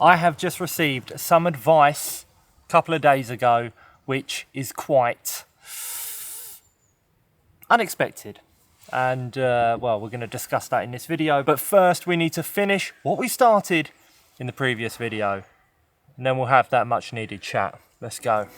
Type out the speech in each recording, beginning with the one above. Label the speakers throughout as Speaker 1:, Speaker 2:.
Speaker 1: I have just received some advice a couple of days ago, which is quite unexpected. And well, we're going to discuss that in this video. But first, we need to finish what we started in the previous video. And then we'll have that much needed chat. Let's go.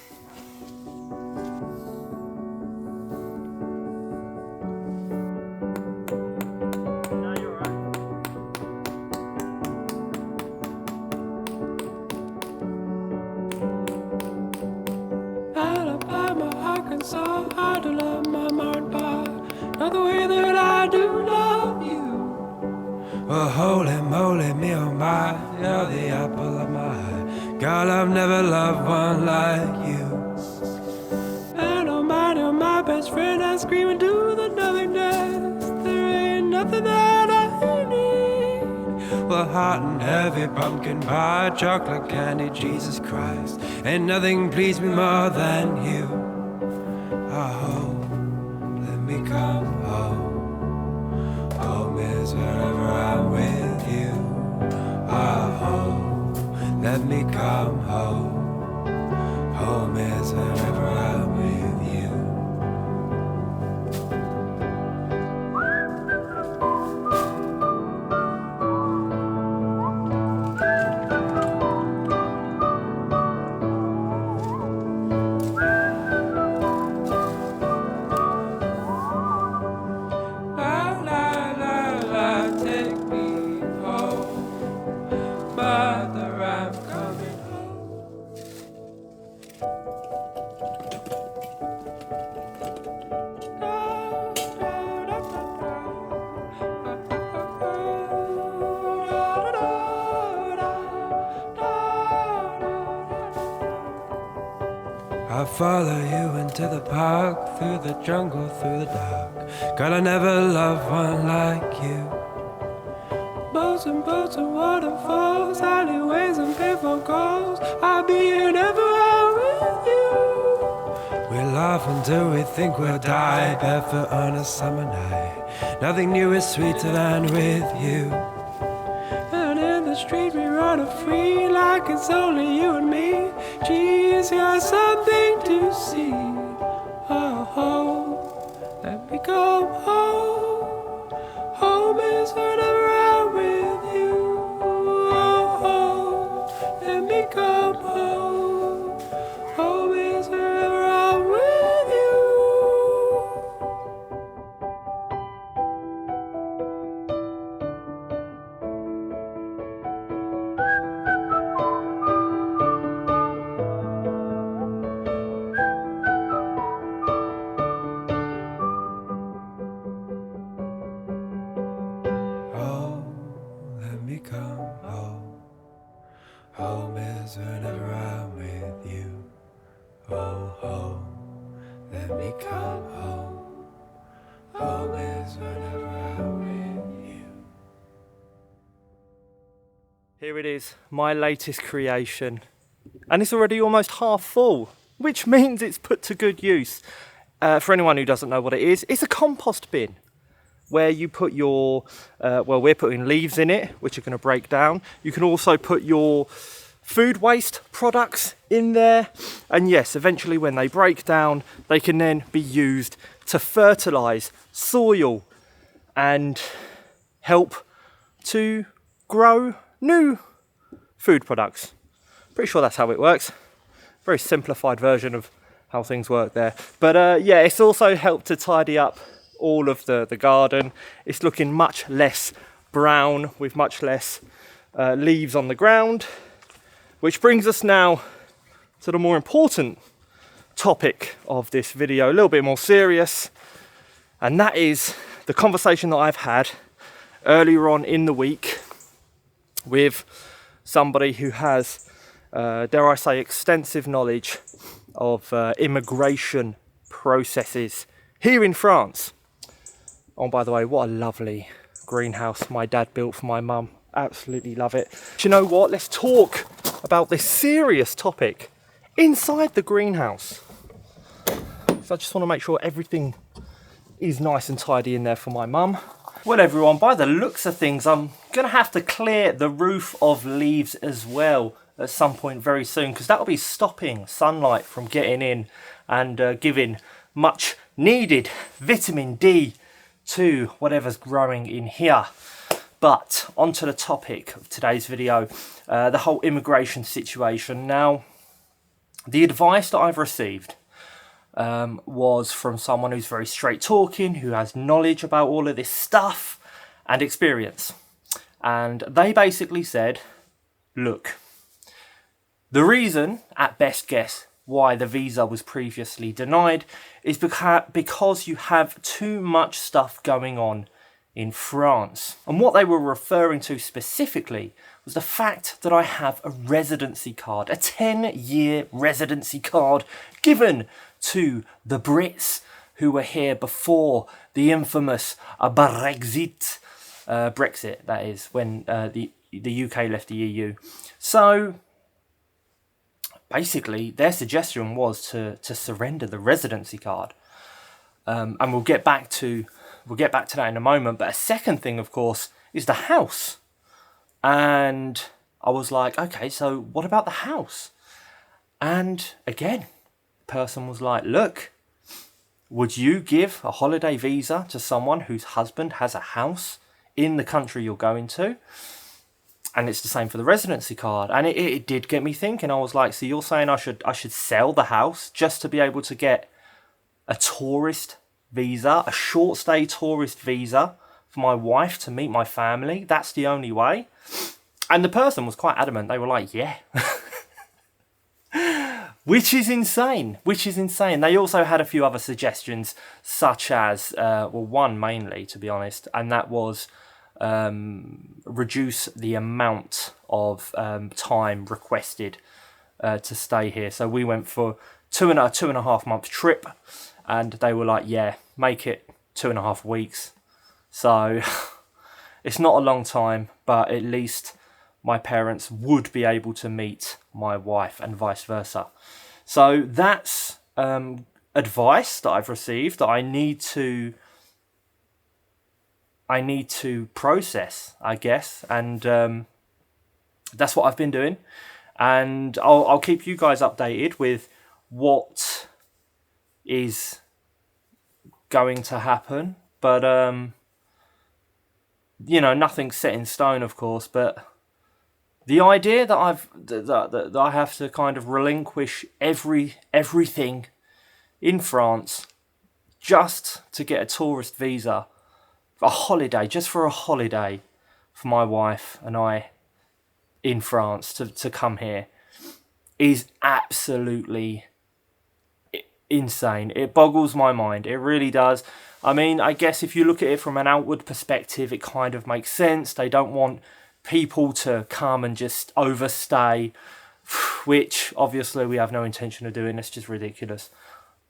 Speaker 2: Well, holy moly, me oh my, you're the apple of my eye. Girl, I've never loved one like you. And oh my best friend, I scream into the nothingness. There ain't nothing that I need. Well, hot and heavy pumpkin pie, chocolate candy, Jesus Christ. Ain't nothing pleased me more than you. Oh, let me come home. Home is wherever I'm with you. Oh, let me come home. Home is wherever I'm with you. I'll follow you into the park, through the jungle, through the dark. God, I never loved one like you. Boats and waterfalls, alleyways and payphone calls. I'll be here everywhere with you. We laugh until we think we'll die, barefoot on a summer night. Nothing new is sweeter than with you. And in the street we run free, like it's only you and me. Geez, you're something to see. Oh, let me go home. Home is whenever I'm with you. Oh, let me come home. Home is wherever I'm with you. Come home. Home is whenever I'm with you. Oh, home, let me come home. Home is whenever I'm with you.
Speaker 1: Here it is, my latest creation. And it's already almost half full, which means it's put to good use. For anyone who doesn't know what it is, it's a compost bin, where you put your, well, we're putting leaves in it, which are going to break down. You can also put your food waste products in there. And yes, eventually when they break down, they can then be used to fertilise soil and help to grow new food products. Pretty sure that's how it works. Very simplified version of how things work there. But yeah, it's also helped to tidy up all of the garden. It's looking much less brown with much less leaves on the ground, which brings us now to the more important topic of this video, a little bit more serious, and that is the conversation that I've had earlier on in the week with somebody who has, dare I say, extensive knowledge of immigration processes here in France. Oh, by the way, what a lovely greenhouse my dad built for my mum. Absolutely love it. Do you know what? Let's talk about this serious topic inside the greenhouse. So I just want to make sure everything is nice and tidy in there for my mum. Well everyone, by the looks of things, I'm going to have to clear the roof of leaves as well at some point very soon, because that'll be stopping sunlight from getting in and giving much needed vitamin D to whatever's growing in here. But onto the topic of today's video, the whole immigration situation. Now, the advice that I've received was from someone who's very straight talking, who has knowledge about all of this stuff and experience. And they basically said, look, the reason, at best guess, why the visa was previously denied is because you have too much stuff going on in France. And what they were referring to specifically was the fact that I have a residency card, a 10-year residency card given to the Brits who were here before the infamous Brexit, that is, when the UK left the EU. So basically their suggestion was to surrender the residency card, and we'll get back to that in a moment. But a second thing, of course, is the house. And I was like, okay, so what about the house? And again, the person was like, look, would you give a holiday visa to someone whose husband has a house in the country you're going to? And it's the same for the residency card. And it did get me thinking. I was like, so you're saying I should sell the house just to be able to get a tourist visa, a short stay tourist visa for my wife to meet my family? That's the only way? And the person was quite adamant. They were like, yeah. Which is insane. They also had a few other suggestions, such as, one mainly, to be honest, and that was reduce the amount of time requested to stay here. So we went for two and a half month trip, and they were like, yeah, make it 2.5 weeks. So it's not a long time, but at least my parents would be able to meet my wife and vice versa. So that's advice that I've received that I need to process, I guess, and that's what I've been doing. And I'll keep you guys updated with what is going to happen. But nothing's set in stone, of course. But the idea that I have to kind of relinquish everything in France just to get a tourist visa, a holiday, just for a holiday for my wife and I in France to come here, is absolutely insane. It boggles my mind. It really does. I mean, I guess if you look at it from an outward perspective, it kind of makes sense. They don't want people to come and just overstay, which obviously we have no intention of doing. It's just ridiculous.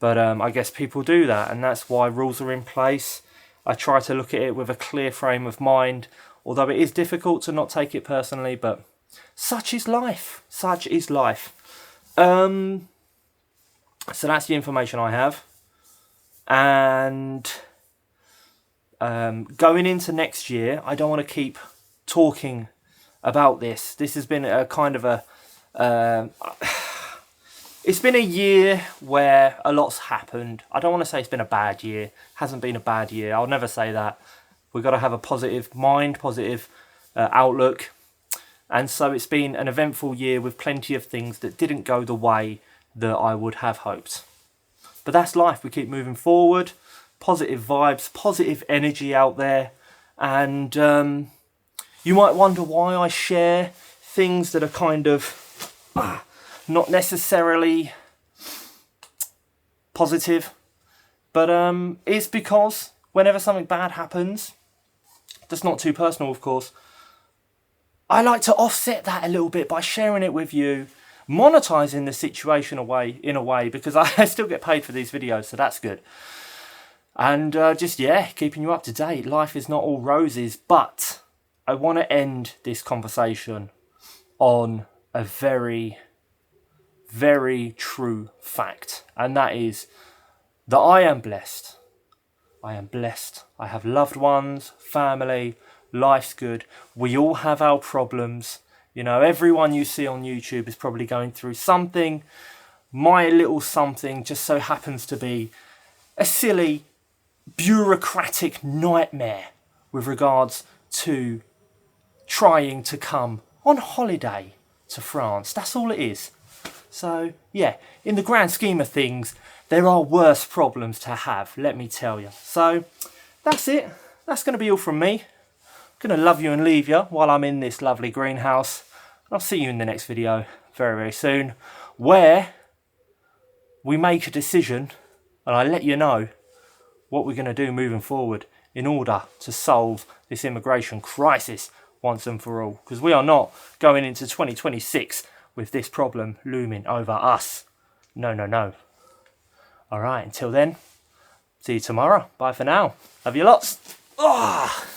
Speaker 1: But I guess people do that, and that's why rules are in place. I try to look at it with a clear frame of mind, although it is difficult to not take it personally, but such is life. Such is life. So that's the information I have. And going into next year, I don't want to keep talking about this. This has been a kind of it's been a year where a lot's happened. I don't want to say it's been a bad year. It hasn't been a bad year. I'll never say that. We've got to have a positive mind, positive outlook. And so it's been an eventful year with plenty of things that didn't go the way that I would have hoped. But that's life. We keep moving forward. Positive vibes, positive energy out there. And you might wonder why I share things that are kind of not necessarily positive. But it's because whenever something bad happens, that's not too personal, of course, I like to offset that a little bit by sharing it with you, monetizing the situation in a way, because I still get paid for these videos, so that's good. And keeping you up to date. Life is not all roses, but I want to end this conversation on a very, very true fact, and that is that I am blessed. I am blessed. I have loved ones, family, life's good. We all have our problems. You know, everyone you see on YouTube is probably going through something. My little something just so happens to be a silly bureaucratic nightmare with regards to trying to come on holiday to France. That's all it is. So yeah, in the grand scheme of things, there are worse problems to have, let me tell you. So that's it. That's going to be all from me. I'm going to love you and leave you while I'm in this lovely greenhouse. I'll see you in the next video very, very soon, where we make a decision and I let you know what we're going to do moving forward in order to solve this immigration crisis once and for all. Because we are not going into 2026 with this problem looming over us. No, no, no. All right, until then, see you tomorrow. Bye for now. Love you lots. Oh.